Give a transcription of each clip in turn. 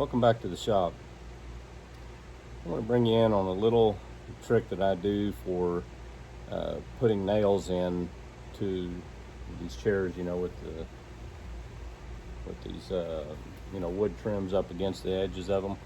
Welcome back to the shop. I want to bring you in on a little trick that I do for putting nails in to these chairs, with these wood trims up against the edges of them.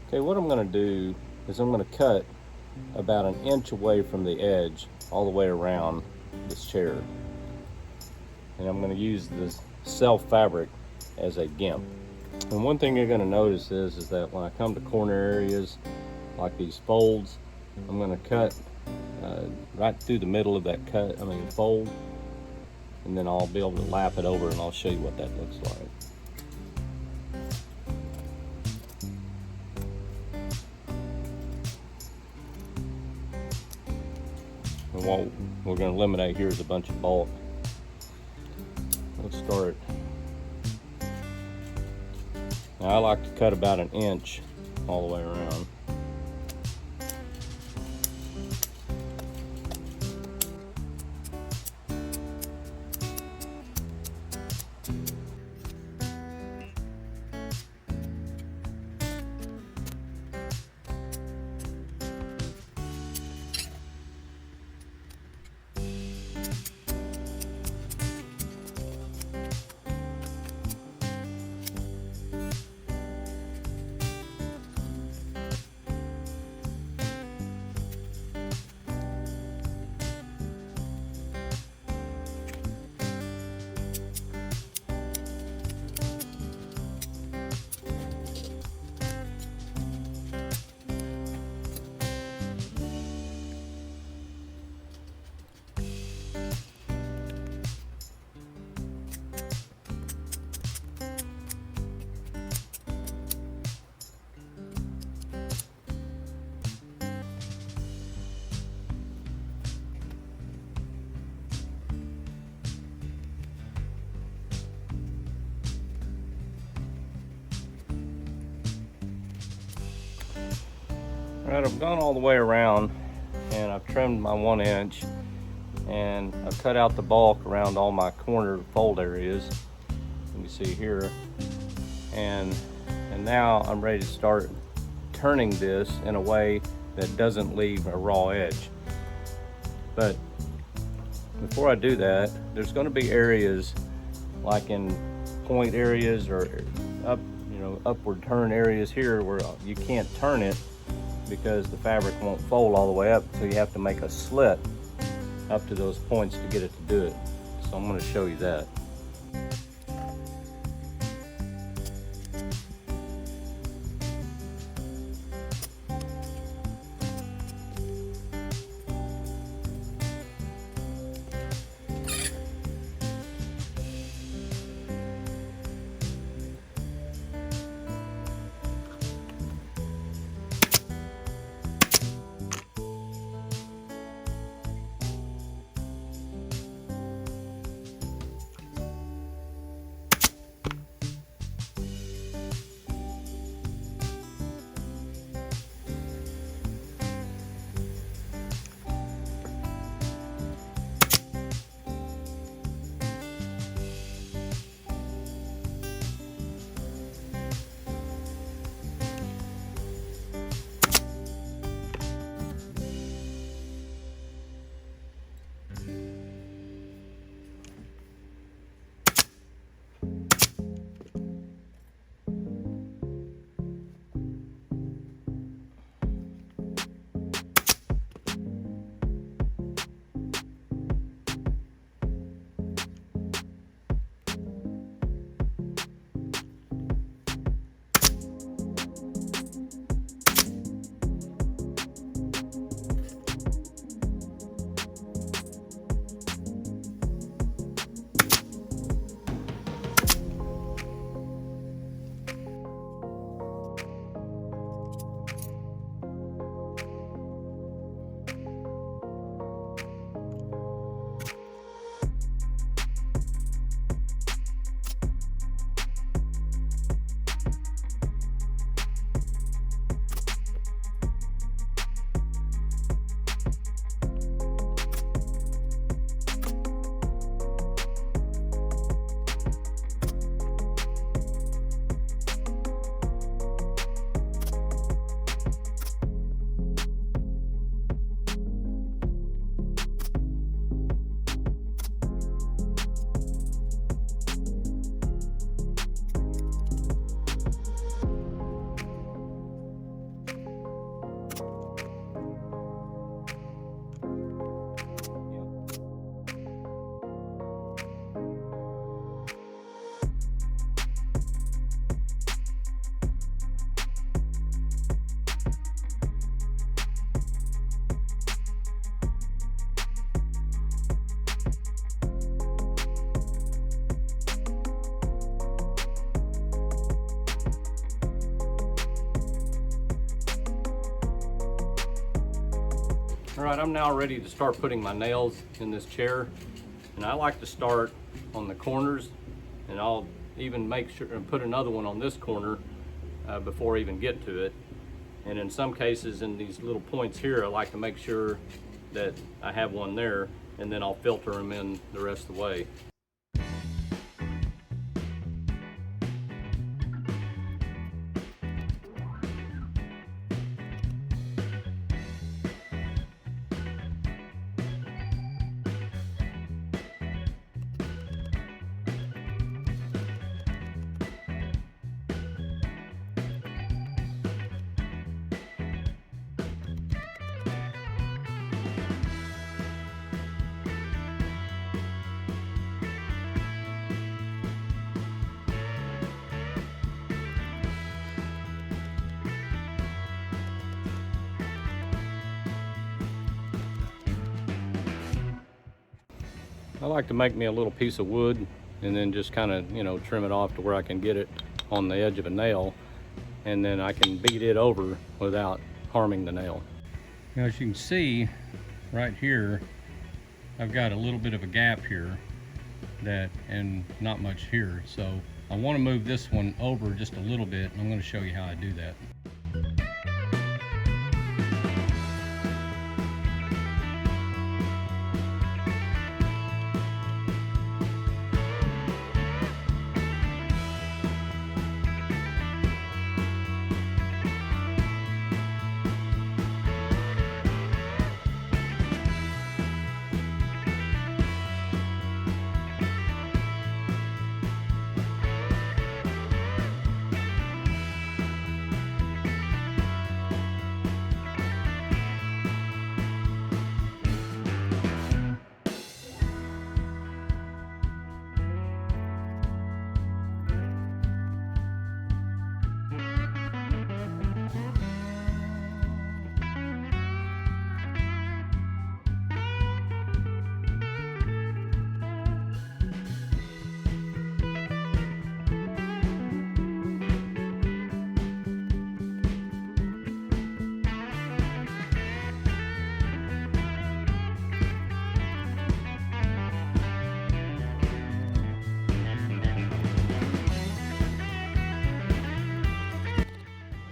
Okay, what I'm going to do is I'm going to cut about an inch away from the edge all the way around this chair. And I'm going to use this self fabric as a gimp. And one thing you're going to notice is that when I come to corner areas like these folds, I'm going to cut right through the middle of that fold, and then I'll be able to lap it over and I'll show you what that looks like. And what we're going to eliminate here is a bunch of bulk. Let's start. Now I like to cut about an inch all the way around. Alright, I've gone all the way around and I've trimmed my 1 inch, and I've cut out the bulk around all my corner fold areas. You can see here, and now I'm ready to start turning this in a way that doesn't leave a raw edge. But before I do that, there's going to be areas like in point areas or upward turn areas here where you can't turn it because the fabric won't fold all the way up, so you have to make a slit up to those points to get it to do it. So I'm going to show you that. All right, I'm now ready to start putting my nails in this chair, and I like to start on the corners, and I'll even make sure and put another one on this corner before I even get to it. And in some cases, in these little points here, I like to make sure that I have one there, and then I'll filter them in the rest of the way. I like to make me a little piece of wood and then just kind of, trim it off to where I can get it on the edge of a nail, and then I can beat it over without harming the nail. Now, as you can see right here, I've got a little bit of a gap here and not much here. So I want to move this one over just a little bit, and I'm going to show you how I do that.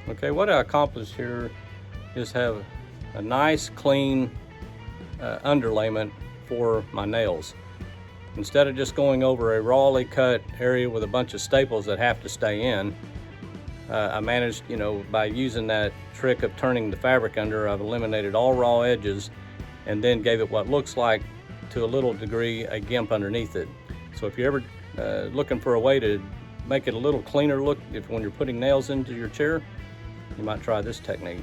Okay, what I accomplished here is have a nice clean underlayment for my nails. Instead of just going over a rawly cut area with a bunch of staples that have to stay in, I managed, by using that trick of turning the fabric under, I've eliminated all raw edges and then gave it what looks like, to a little degree, a gimp underneath it. So if you're ever looking for a way to make it a little cleaner look when you're putting nails into your chair, you might try this technique.